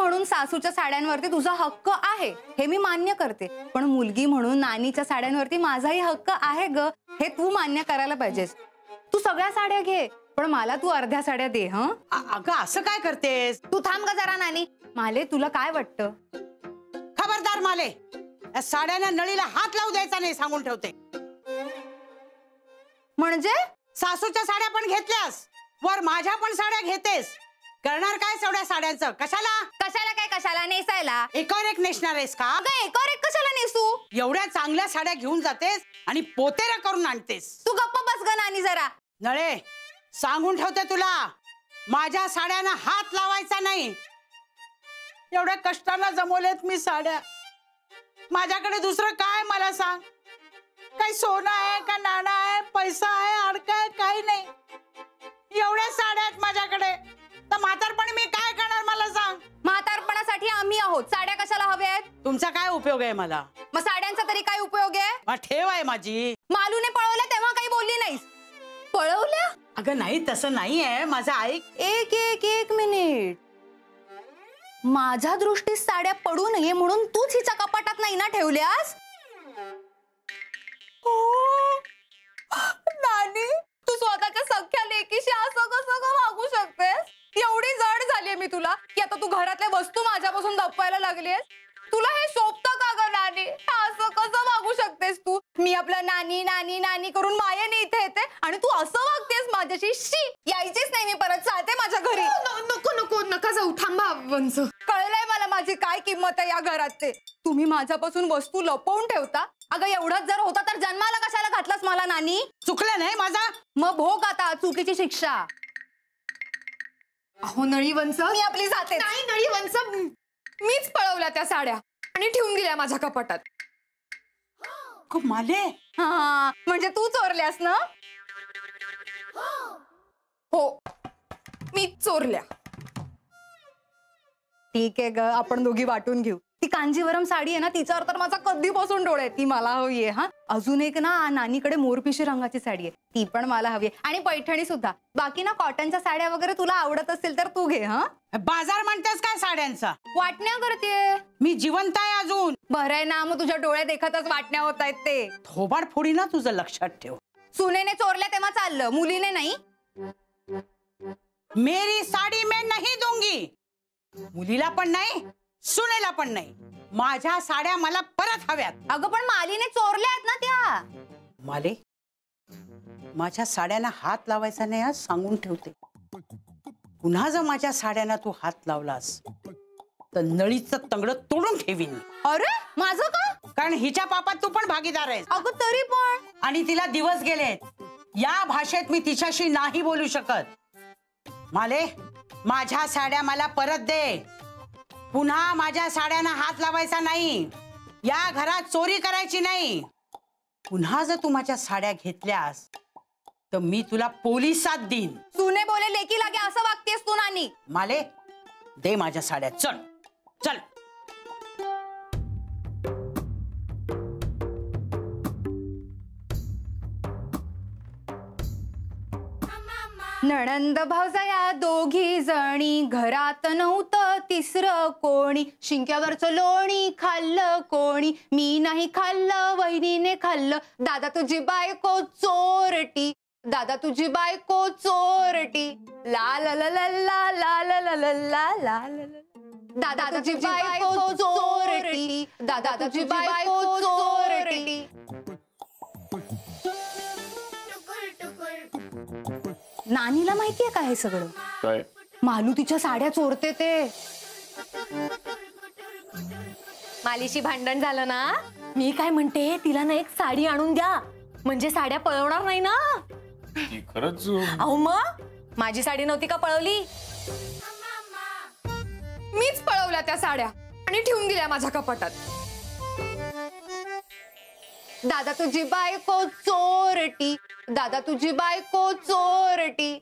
म्हणून सासूच्या साड्यांवरती तुझा हक्क आहे, हे मी मान्य करते, पण मुलगी म्हणून नानीच्या साड्यांवरती माझाही हक्क आहे ग, हे तू मान्य करायला पाहिजेस. तू सगळ्या साड्या घे, पण मला तू अर्ध्या साड्या दे. हं अगं असं काय करतेस? तू थांब ग जरा नानी. माले तुला काय वाटतं? खबरदार माले, या साड्यांना नळीला हात लावू द्यायचा नाही सांगून ठेवते. म्हणजे सासूच्या साड्या पण घेतल्यास वर माझ्या पण साड्या घेतेस. करणार काय तेवढ्या साड्यांचं? कशाला कशाला काय कशाला नेसायला? एकावर एक नेसणार आहेस का? अगं एकावर एक कशाला नेसू? एवढ्या चांगल्या साड्या घेऊन जातेस आणि पोतेरा करून आणतेस. तू गप्प बस ग नानी जरा. नळे, सांगून ठेवते तुला, माझ्या साड्यांना हात लावायचा नाही. एवढ्या कष्टानं जमवलेत मी साड्या, माझ्याकडे दुसरं काय मला सांग? काही सोनं आहे का नाणं आहे, पैसा आहे, अडका आहे, काही नाही. एवढ्या साड्या आहेत माझ्याकडे, तर म्हातारपणी मी काय करणार मला सांग? म्हातारपणासाठी आम्ही आहोत, साड्या कशाला हव्या आहेत? तुमचा काय उपयोग आहे मला? मग साड्यांचा तरी काय उपयोग आहे? ठेव आहे माझी. मालूने पळवल्या तेव्हा काही बोलली नाहीस. पळवल्या? अगं नाही, तसं नाही आहे, माझं ऐक. एक एक एक मिनिट. माझ्या दृष्टीत साड्या पडू नये म्हणून तूच हिच्या कपाटात नाही ना ठेवल्यास? नानी, तू स्वतःच्या सख्या लेकीशी असं कसं वागू शकतेस? एवढी जड झालीये मी तुला की आता तू घरातल्या वस्तू माझ्यापासून दपवायला लागलीयस. तुला हे शोभतं का ग नानी? असं कसं वागू शकतेस तू? मी आपलं नानी नानी नानी करून मायेने इथे येते आणि तू असं वागतेस माझ्याशी. शी, यायचीच नाही मी परत, चालते माझ्या घरी. नको नको नका जाऊ, थांबा वंस. कळलंय मला माझी काय किंमत आहे या घरात ते. तुम्ही माझ्यापासून वस्तू लपवून ठेवता. अगं एवढंच जर होता तर जन्माला कशाला घातलास मला नानी? चुकलं नाही माझा? मग भोग आता चुकीची शिक्षा. अहो नळी वंस, मी आपली जाते. नाही नळी वंस, मीच पळवल्या त्या साड्या आणि ठेवून दिल्या माझ्या कपाटात. माले, हा म्हणजे तू चोरल्यास ना? हो, मीच चोरल्या. ठीक आहे ग, आपण दोघी वाटून घेऊ. ती कांजीवरम साडी आहे ना, तिच्यावर तर माझा कधीपासून डोळे आहे, ती मला हवी आहे. हा अजून एक ना नानीकडे मोरपिशी रंगाची साडी आहे, ती पण मला हवी आहे. आणि पैठणी सुद्धा. बाकी ना कॉटनच्या साड्या वगैरे तुला आवडत असेल तर तू घे. हा बाजार म्हणतेस काय साड्यांचा? वाटण्या करते मी जिवंत आहे अजून. बरं आहे ना, मग तुझ्या डोळ्या देखतच वाटण्या होत आहेत ते. थोबाड फोडी ना तुझं, लक्षात ठेव. सुनेने चोरल्या तेव्हा चाललं, मुलीने नाही. मेरी साडी मैं नहीं दूंगी. मुलीला पण नाही, सुनेला पण नाही. माझ्या साड्या मला परत हव्यात. अगं पण मालीने चोरल्या आहेत ना त्या. माले, माझ्या साड्यांना हात लावायचा नाही आज सांगून ठेवते. पुन्हा जर माझ्या साड्यांना तू हात लावलास तर नळीचं तंगड तोडून ठेवीन. अरे माझं का? कारण हिच्या पापात तू पण भागीदार आहेस. अगं तरी पण. आणि तिला दिवस गेलेत, या भाषेत मी तिच्याशी नाही बोलू शकत. माले, माझ्या साड्या मला परत दे. पुन्हा माझ्या साड्यांना हात लावायचा नाही. या घरात चोरी करायची नाही. पुन्हा जर तू माझ्या साड्या घेतल्यास तर मी तुला पोलिसात देईन. सुने बोले लेकी लागे असं वागतेस तू नानी. माले, दे माझ्या साड्या. चल चल. नणंद भावजया दोघी जणी, घरात नव्हतं तिसरं कोणी. शिंक्यावरचं लोणी खाल्लं कोणी, मी नाही खाल्लं वहिनीने खाल्लं. दादा तुझी बायको चोरटी, दादा तुझी बायको चोरटी. ला ला ला ला ला ला ला ला ला ला ला ला. दादा तुझी बायको चोरटी, दादा तुझी बायको चोरटी. नानीला माहितीये का हे सगळं? काय? मालू तिच्या साड्या चोरते ते. मालीशी भांडण झालं ना, मी काय म्हणते, तिला ना एक साडी आणून द्या, म्हणजे साड्या पळवणार नाही ना. खरंच? अहो मग माझी साडी नव्हती का पळवली? मीच पळवल्या त्या साड्या आणि ठेवून दिल्या माझ्या कपाटात. दादा तुझी बायको चोरटी, दादा तुझी बायको चोरटी.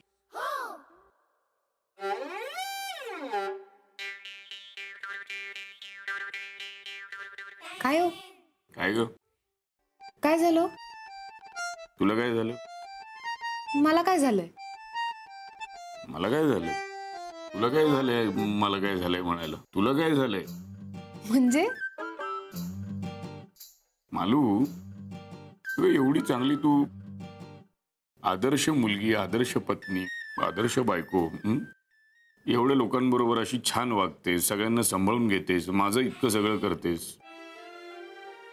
काय हो? काय ग? काय झालं? तुला काय झालं? मला काय झालंय? मला काय झालं? तुला काय झालंय मला काय झालंय म्हणायला? तुला काय झालंय? म्हणजे मालू तू एवढी चांगली, तू आदर्श मुलगी, आदर्श पत्नी, आदर्श बायको, एवढ्या लोकांबरोबर अशी छान वागतेस, सगळ्यांना सांभाळून घेतेस, माझं इतकं सगळं करतेस.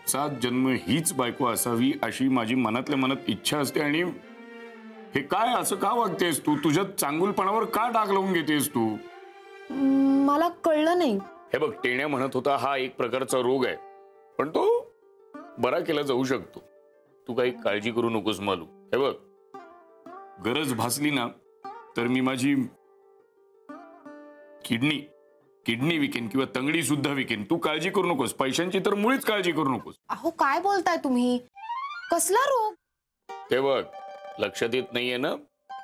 7 जन्म हीच बायको असावी अशी माझी मनातल्या मनात इच्छा असते. आणि हे काय असं का वागतेस तू? तुझ्या चांगुलपणावर का डाग लावून घेतेस तू? मला कळलं नाही. हे बघ, टेण्या म्हणत होता हा एक प्रकारचा रोग आहे, पण तो बरा केला जाऊ शकतो. तू काही काळजी करू नकोस मालू. हे बघ, गरज भासली ना तर मी माझी किडनी विकेन किंवा तंगडी सुद्धा विकेन. तू काळजी करू नकोस. पैशांची तर मुळीच काळजी करू नकोस. अहो काय बोलताय तुम्ही? कसला रोग? ते बघ, लक्षात येत नाहीये ना?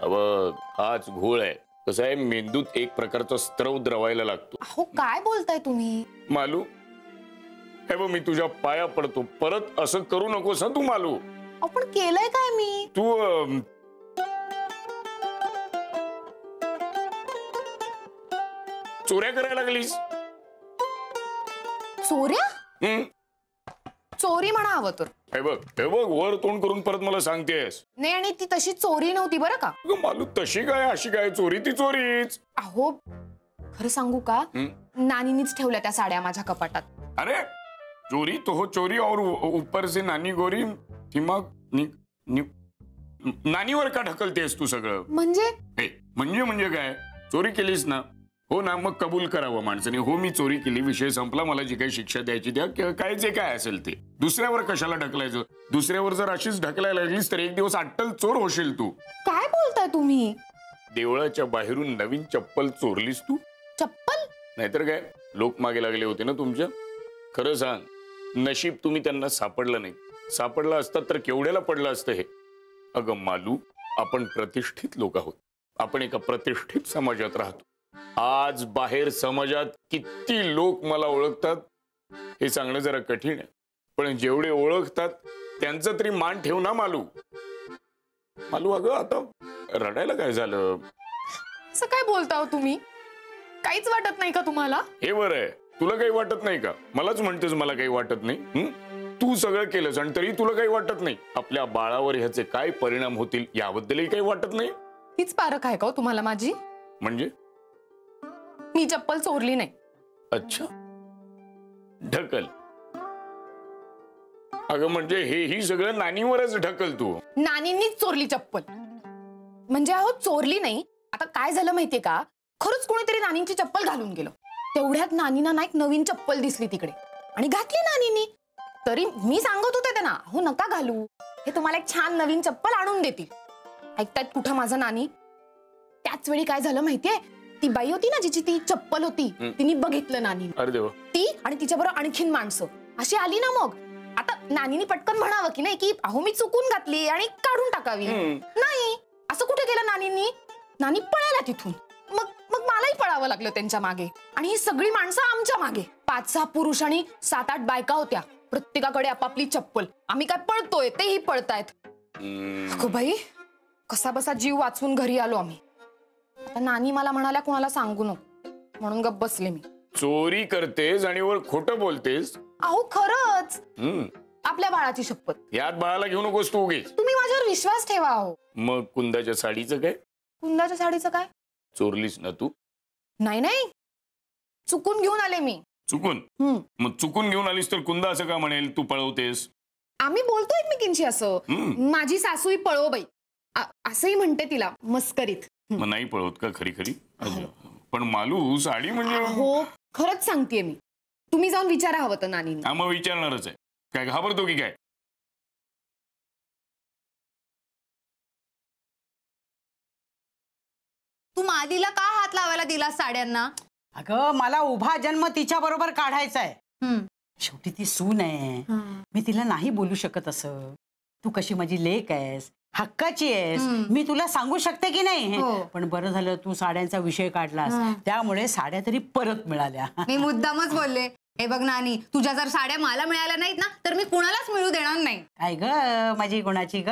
बघ, हाच घोळ आहे. कसं आहे, मेंदूत एक प्रकारचा स्त्रव द्रवायला लागतो. अहो काय बोलताय तुम्ही? मालू, हे बघ, मी तुझ्या पाया पडतो, परत असं करू नकोस हं तू मालू. आपण केलंय काय मी? तू चोऱ्या करायला लागलीस. चोऱ्या? चोरी म्हणा हवं तर. हे बघ, वर तोंड करून परत मला सांगतेस. नाही, आणि ती तशी चोरी नव्हती बरं का. मालू, तशी काय अशी काय चोरी? ती चोरीच. अहो खरं सांगू का, नानीनीच ठेवल्या त्या साड्या माझ्या कपाटात. अरे चोरी तो हो चोरी, और ऊपर से नानी गोरी थी. मग नानीवर का ढकलतेस तू सगळं? म्हणजे म्हणजे काय? चोरी केलीस ना? हो ना, मग कबूल करावं माणसाने. हो, मी चोरी केली, विषय संपला. मला जी काही शिक्षा द्यायची द्या, काय जे काय असेल ते. दुसऱ्यावर कशाला ढकलायचं? दुसऱ्यावर जर अशीच ढकलायला लागलीस तर एक दिवस अट्टल चोर होशील तू. काय बोलताय तुम्ही? देवळाच्या बाहेरून नवीन चप्पल चोरलीस तू? चप्पल? नाहीतर काय, लोक मागे लागले होते ना तुमच्या. खरं सांग, नशीब तुम्ही त्यांना सापडलं नाही. सापडलं असतात तर केवढ्याला पडलं असतं हे. अगं मालू, आपण प्रतिष्ठित लोक आहोत. आपण एका प्रतिष्ठित समाजात राहतो. आज बाहेर समाजात किती लोक मला ओळखतात हे सांगणं जरा कठीण आहे, पण जेवढे ओळखतात त्यांचा तरी मान ठेव ना मालू. मालू, अगं आता रडायला काय झालं? असं काय बोलता तुम्ही? काहीच वाटत नाही का तुम्हाला? हे बरं आहे, तुला काही वाटत नाही का? मलाच म्हणतेस मला काही वाटत नाही. तू सगळं केलंस आणि तरी तुला काही वाटत नाही. आपल्या बाळावर ह्याचे काय परिणाम होतील याबद्दलही काही वाटत नाही. हीच पारख आहे का तुम्हाला माझी? म्हणजे मी चप्पल चोरली नाही. अच्छा, ढकल. अगं म्हणजे हेही सगळं नानीवरच ढकल तू. नानींनीच चोरली चप्पल. म्हणजे अहो चोरली नाही. आता काय झालं माहितीये का, खरंच कोणीतरी नानींची चप्पल घालून गेलं. तेवढ्यात नानींना ना एक नवीन चप्पल दिसली तिकडे आणि घातली नानींनी. तरी मी सांगत होते त्यांना, हो नका घालू, हे तुम्हाला एक छान नवीन चप्पल आणून देतील. ऐकतायत कुठं माझं नानी? त्याच वेळी काय झालं माहितीये, ती बाई होती ना जिची ती चप्पल होती, तिने बघितलं नानी. अरे देवा. ती आणि तिच्याबरोबर आणखीन माणसं अशी आली ना. मग आता नानीनी पटकन म्हणावं की नाही की अहो मी चुकून घातली आणि काढून टाकावी. नाही, असं कुठे केलं नानींनी. नानी पळाला तिथून. मग मग मलाही पळावं लागलं त्यांच्या मागे. आणि ही सगळी माणसं आमच्या मागे. 5-6 पुरुष आणि 7-8 बायका होत्या. प्रत्येकाकडे आपापली चप्पल. आम्ही काय पळतोय, तेही पळतायत. अगं बाई, कसा बसा जीव वाचवून घरी आलो आम्ही. आता नानी मला म्हणाल्या कोणाला सांगू नको, म्हणून गप्प बसले मी. चोरी करतेस आणि वर खोटं बोलतेस. अहो खरंच, आपल्या बाळाची शपथ. यात बाळाला घेऊ नकोस तू उगीच. तुम्ही माझ्यावर विश्वास ठेवा. अहो मग कुंदाच्या साडीचं काय? कुंदाच्या साडीचं काय? चोरलीस ना तू? नाही नाही, चुकून घेऊन आले मी. चुकून? मग चुकून घेऊन आलीस तर कुंदा असं का म्हणेल तू पळवतेस? आम्ही बोलतो एकमेकींशी असं. माझी सासूही पळव बाई असंही म्हणते तिला मस्करीत. मग नाही पळवत का खरी खरी? पण मालू, साडी म्हणजे. हो खरंच सांगतेय मी. तुम्ही जाऊन विचारा हवं तर नानींना. हा, मग विचारणारच आहे. काय घाबरतो की काय? तू मादीला का हात लावायला दिला साड्यांना? अगं मला उभा जन्म तिच्या बरोबर काढायचा आहे. शेवटी ती सून आहे. मी तिला नाही बोलू शकत असं. तू कशी माझी लेक आहेस, हक्काची आहेस, मी तुला सांगू शकते की नाही. पण बरं झालं तू साड्यांचा विषय काढलास, त्यामुळे साड्या तरी परत मिळाल्या. मी मुद्दामच बोलले. हे बघ नानी, तुझ्या जर साड्या मला मिळाल्या नाहीत ना तर मी कुणालाच मिळू देणार नाही. काय ग माझी गुणाची ग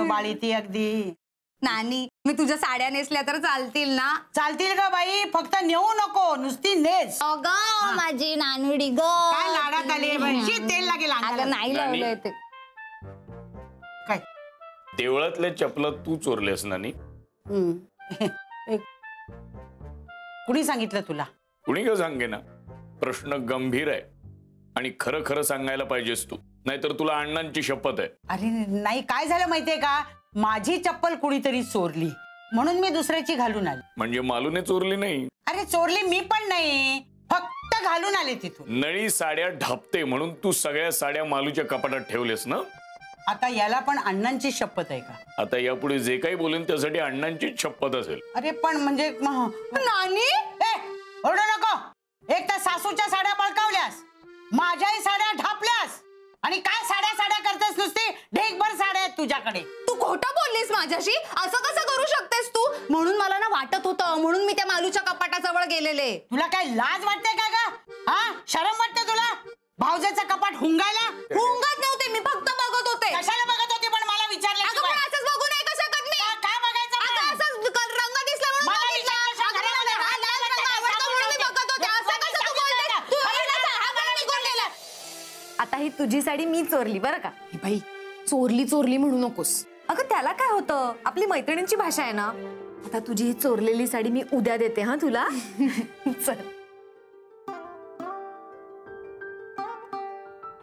बाळी ती अगदी. नानी मी तुझ्या साड्या नेसल्या तर चालतील ना? चालतील का बाई? फक्त नेऊ नको, नुसती नेस. अगं माझी नानुडी ग. काय लाडात आली बाई? तेल लागेल अगं अंगाला. नाही लावलंय ते. काय देवळातल्या चपला तू चोरल्यास नानी? कुणी सांगितलं तुला? कुणी का सांगे ना, प्रश्न गंभीर आहे आणि खरं खरं सांगायला पाहिजेस तू, नाहीतर तुला अण्णांची शपथ आहे. अरे नाही, काय झालं माहितीये का, माझी चप्पल कुणीतरी चोरली म्हणून मी दुसऱ्याची घालून आली. म्हणजे मालूने चोरली नाही? अरे चोरली मी पण नाही, फक्त घालून आले तिथून. नळी साड्या ढापते म्हणून तू सगळ्या साड्या मालूच्या कपाटात ठेवलेस ना? आता याला पण अण्णांची शपथ आहे का? आता यापुढे जे काही बोलेन त्यासाठी अण्णांचीच शपथ असेल. अरे पण म्हणजे नानी ओरडू नको. एक तर सासूच्या साड्या बळकावल्यास, माझ्याही साड्या ढापल्यास, आणि काय साड्या साड्या करतेस नुसती? ढेकभर साड्या आहेत तुझ्याकडे. तू खोटं बोललीस माझ्याशी. असं कसं करू शकतेस तू? म्हणून मला ना वाटत होतं, म्हणून मी त्या मालूच्या कपाटाजवळ गेलेले. तुला काय लाज वाटते का ग? हा, शरम वाटते तुला? भाऊजेचं कपाट हुंगायला? हुंगत नव्हते मी, फक्त बघत होते. कशाला बघत होती पण मला विचारलं? अगं पण असंच बघू नाही का शकत मी? काय बघायचं? अगं असंच रंग दिसला म्हणून मला बघितलं. विचारलं, अगं मला हा लाल रंग आवडतो म्हणून मी बघत होते. असं कसं तू बोलतेस? तू हा मला निघून गेला. आता ही तुझी साडी मी चोरली बरं का? हे बाई, चोरली चोरली म्हणू नकोस. अगं त्याला काय होतं, आपली मैत्रिणींची भाषा आहे ना. आता तुझी ही चोरलेली साडी मी उद्या देते हा तुला. चल.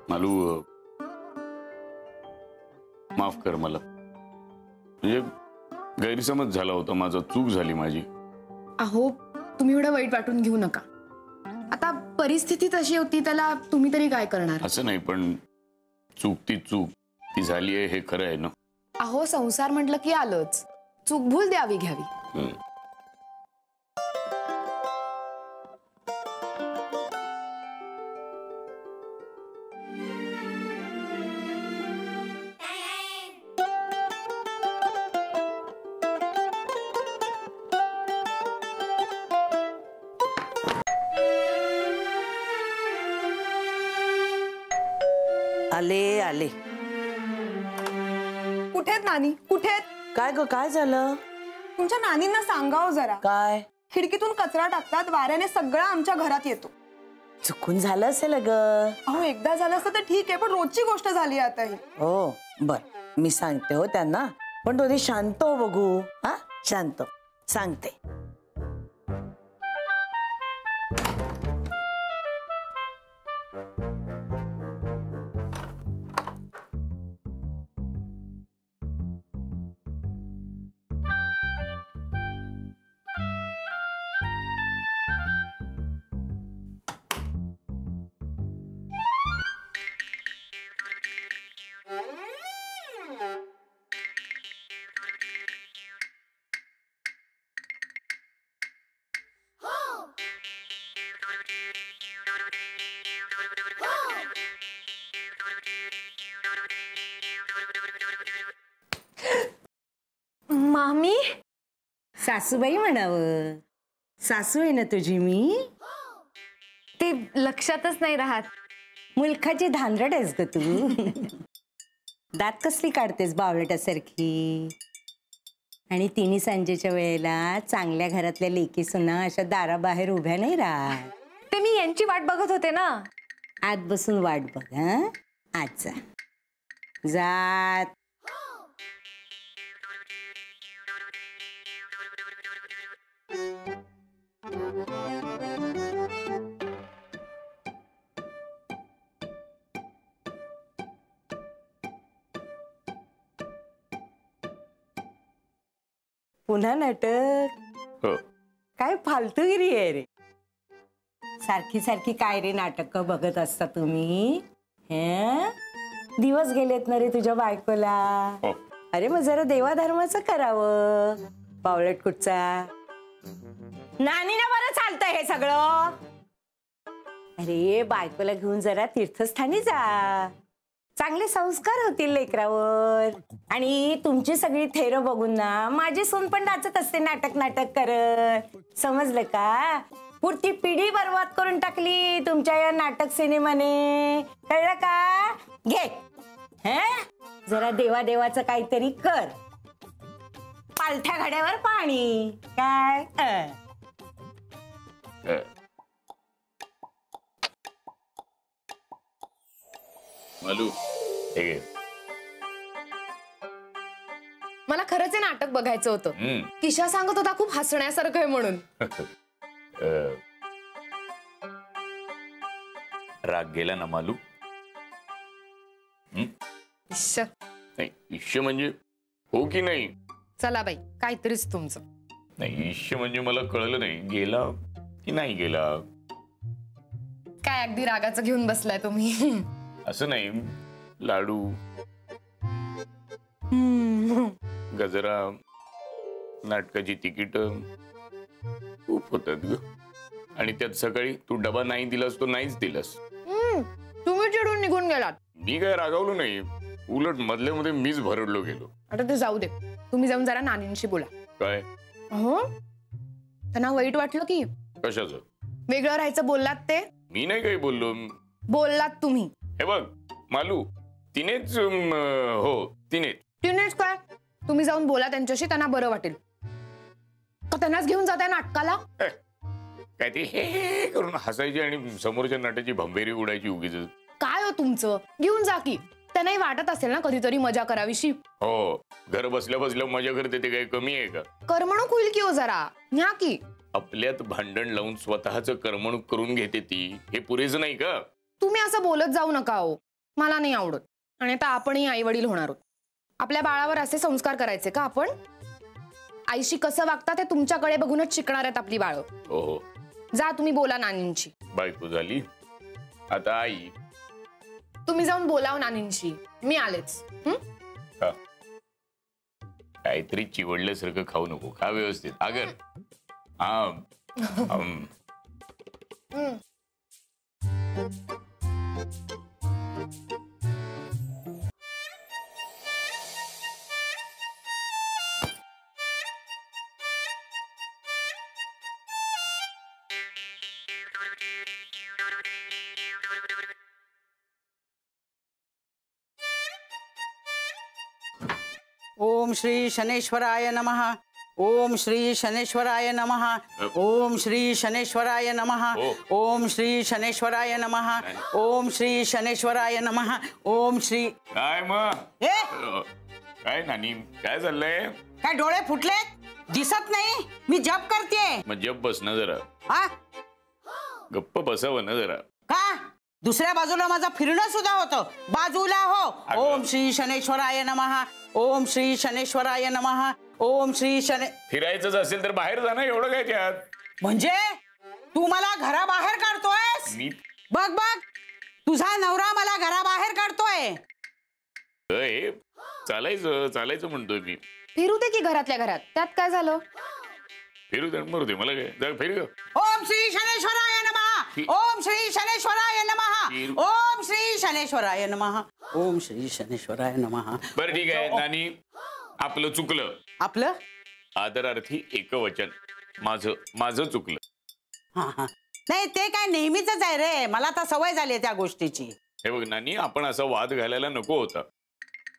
मालू माफ कर मला, म्हणजे गैरसमज झाला होता माझा, चूक झाली माझी. अहो तुम्ही एवढं वाईट वाटून घेऊ नका. आता परिस्थिती तशी होती, त्याला तुम्ही तरी काय करणार? असं नाही, पण चूक ती झाली आहे हे खरं आहे ना. अहो संसार म्हटलं की आलंच, चूक भूल द्यावी घ्यावी. आले आले. कुठेत नानी, कुठेत? काय ग, काय झालं? तुमच्या नानींना सांगावं जरा. काय? खिडकीतून कचरा टाकतात, वाऱ्याने सगळा आमच्या घरात येतो. चुकून झालं असेल ग. अहो एकदा झालं असतं तर ठीक आहे, पण रोजची गोष्ट झाली आता ही. हो बर, मी सांगते हो त्यांना, पण थोडी शांत हो बघू. हा, शांत सांगते. मामी, सासूबाई म्हणावं. सासू आहे ना तुझी मी. ते लक्षातच नाही राहत. मुलखाची धांदरट आहेस ग तू. दात कसली काढतेस बावळटासारखी. आणि तिन्ही सांजेच्या वेळेला चांगल्या घरातल्या लेकी सुना अशा दाराबाहेर उभ्या नाही राहत. ते मी यांची वाट बघत होते ना. आत बसून वाट बघ. हा, आत जा. जात. पुन्हा नाटक? हो. काय फालतूगिरी आहे रे. सारखी सारखी काय रे नाटक बघत असता तुम्ही? हे दिवस गेलेत ना रे तुझ्या बायकोला. हो. अरे मग जरा देवाधर्माचं करावं. पावलट कुठचा नानी ना बरं चालतंय हे सगळं. अरे बायकोला घेऊन जरा तीर्थस्थानी जा, चांगले संस्कार होतील लेकरावर. आणि तुमची सगळी थेरं बघून ना माझी सून पण नाचत असते नाटक नाटक करत. समजलं का? पुरती पिढी बर्बाद करून टाकली तुमच्या या नाटक सिनेमाने. कळलं का? घे हे जरा देवादेवाचं काहीतरी कर. पालथ्या घड्यावर पाणी काय मालू हे घे. मला खरंच हे नाटक बघायचं होतं. किशा सांगत होता खूप हसण्यासारखं आहे म्हणून. राग गेला ना मालू? इश्श. नाही इश्य म्हणजे हो की नाही? चला बाई काहीतरीच तुमचं. नाही इश्य म्हणजे मला कळलं नाही गेला की नाही गेला. काय अगदी रागाचं घेऊन बसलाय तुम्ही. असं नाही लाडू गजरा नाटकाची तिकीट खूप होतात ग. आणि त्यात सकाळी तू डबा नाही दिलास तो नाहीच दिलास. तुम्ही चिडून निघून गेलात. मी काय रागावलो नाही उलट मधल्या मध्ये मीच भरडलो गेलो. आता ते जाऊ दे. तुम्ही जाऊन जरा नानींशी बोला. काय? हो त्यांना वाईट वाटलं की? कशाचं? वेगळं राहायचं बोललात ते. मी नाही काही बोललो. बोललात तुम्ही. हे बघ मालू तिनेच हो तिनेच काय? तुम्ही जाऊन बोला त्यांच्याशी त्यांना बरं वाटेल. का त्यांनाच घेऊन जाताय नाटकाला? काय ते हे करून हसायची आणि समोरच्या नाट्याची भंबेरी उडायची उगीच. काय हो तुमचं? घेऊन जा की. त्यांनाही वाटत असेल ना कधीतरी मजा करावीशी. हो घर बसल्या बसल्या मजा करते ते काही कमी आहे का? करमणूक होईल की हो जरा. न्या की. आपल्यात भांडण लावून स्वतःच करमणूक करून घेते ती हे पुरेसं नाही का? तुम्ही असं बोलत जाऊ नका हो. मला नाही आवडत. आणि आता आपणही आई वडील होणार आहोत. आपल्या बाळावर असे संस्कार करायचे का आपण? आईशी कसं वागतात हे तुमच्याकडे बघूनच शिकणार आहेत आपली बाळ. हो जा तुम्ही बोला नानींची. बायको झाली आता आई. तुम्ही जाऊन बोलाव नानींशी. मी आलेच. काहीतरी चिवडल्यासारखं खाऊ नको. खा व्यवस्थित अगर ओम श्री शनेश्वराय नमः. ओम श्री शनेश्वराय नमः. ओम श्री शनेश्वराय नमः. ओम श्री शनेश्वराय नमः. ओम श्री शनेश्वराय नमः. ओम श्री. काय मग ए काय नानी काय चाललंय? काय डोळे फुटले दिसत नाही? मी जप करतेय. मग जप बस ना जरा. हा गप्प बसावं ना जरा. का दुसऱ्या बाजूला माझं फिरणं सुद्धा होतं. बाजूला हो. ओम श्री शनेश्वराय नमः. ओम श्री शनेश्वराय नमः. ओम श्री शने. फिरायचंच असेल तर बाहेर जा ना. एवढं काय त्यात? म्हणजे तू मला घराबाहेर काढतोयस? मी बघ बघ तुझा नवरा मला घराबाहेर काढतोय. चालायचं म्हणतोय मी. फिरू दे की घरातल्या घरात. त्यात काय झालं? फिरू दे मरू दे मला काय. जा फिर ग. ओम श्री शनेश्वराय नमः. ओम श्री शनेश्वराय नमः. ओम श्री शनेश्वराय नमः. ओम श्री शनेश्वराय नमः. बरं ठीक आहे नानी आपलं चुकलं. आपलं आदरार्थी एकवचन. माझं चुकलं. हा हा नाही ते काय नेहमीच आहे रे. मला आता सवय झाली त्या गोष्टीची. हे बघ नानी आपण असा वाद घालायला नको होता.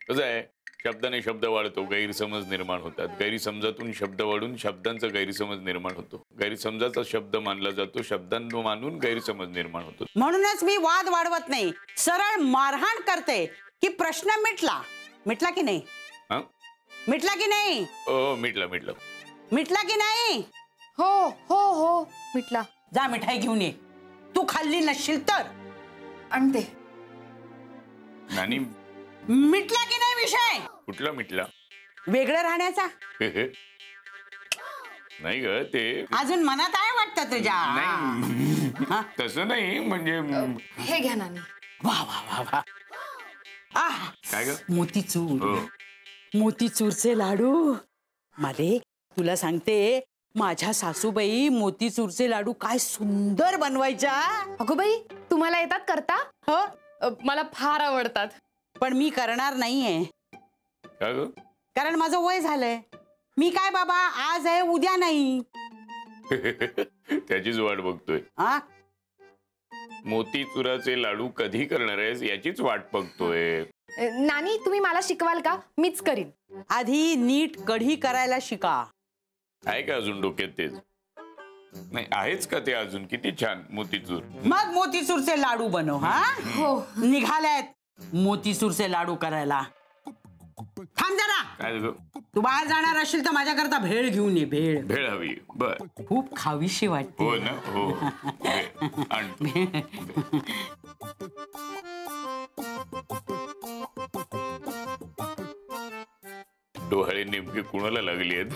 कसं आहे शब्दाने शब्द वाढतो गैरसमज निर्माण होतात. गैरसमजातून शब्द वाढून शब्दांचा गैरसमज निर्माण होतो. गैरसमजाचा शब्द मानला जातो. शब्दांना मानून गैरसमज निर्माण होतो. म्हणूनच मी वाद वाढवत नाही. सरळ मारहाण करते की प्रश्न मिटला की नाही? मिटला की नाही? मिटला की नाही? हो मिटला. जा मिठाई घेऊन ये. तू खाल्ली नसशील तर. आणते. नानी मिटला की नाही विषय? कुठला मिटला? वेगळं राहण्याचा. नाही ग ते अजून मनात आहे वाटतं तुझ्या. नाही तसं नाही म्हणजे हे घ्या नानी. वा वा वा वा. आह काय ग? मोतीचूर. मोतीचूरचे लाडू. माले तुला सांगते माझ्या सासूबाई मोतीचूरचे लाडू काय सुंदर बनवायच्या. अगो बाई तुम्हाला येतात करता? हो मला फार आवडतात. पण मी करणार नाहीये. काय ग? कारण माझं वय झालंय. मी काय बाबा आज आहे उद्या नाही. त्याचीच वाट बघतोय. हा मोतीचुराचे लाडू कधी करणार आहेस याचीच वाट बघतोय. नानी तुम्ही मला शिकवाल का? मीच करीन. आधी नीट कढी करायला शिका. आहे का अजून डोक्यात तेच? नाही आहेच का ते अजून? किती छान मोतीचूर. मग मोतीचूरचे लाडू बनव. हा हो. निघाल्यात मोतीचूरचे लाडू करायला. थांब जरा. काय ग? तू बाहेर जाणार असशील तर माझ्याकरता भेळ घेऊन ये. भेळ भेळ हवी. बर. खूप खावीशी वाटते. हो ना. हो भेळ आणतो. डोहाळे नेमके कुणाला लागली आहेत?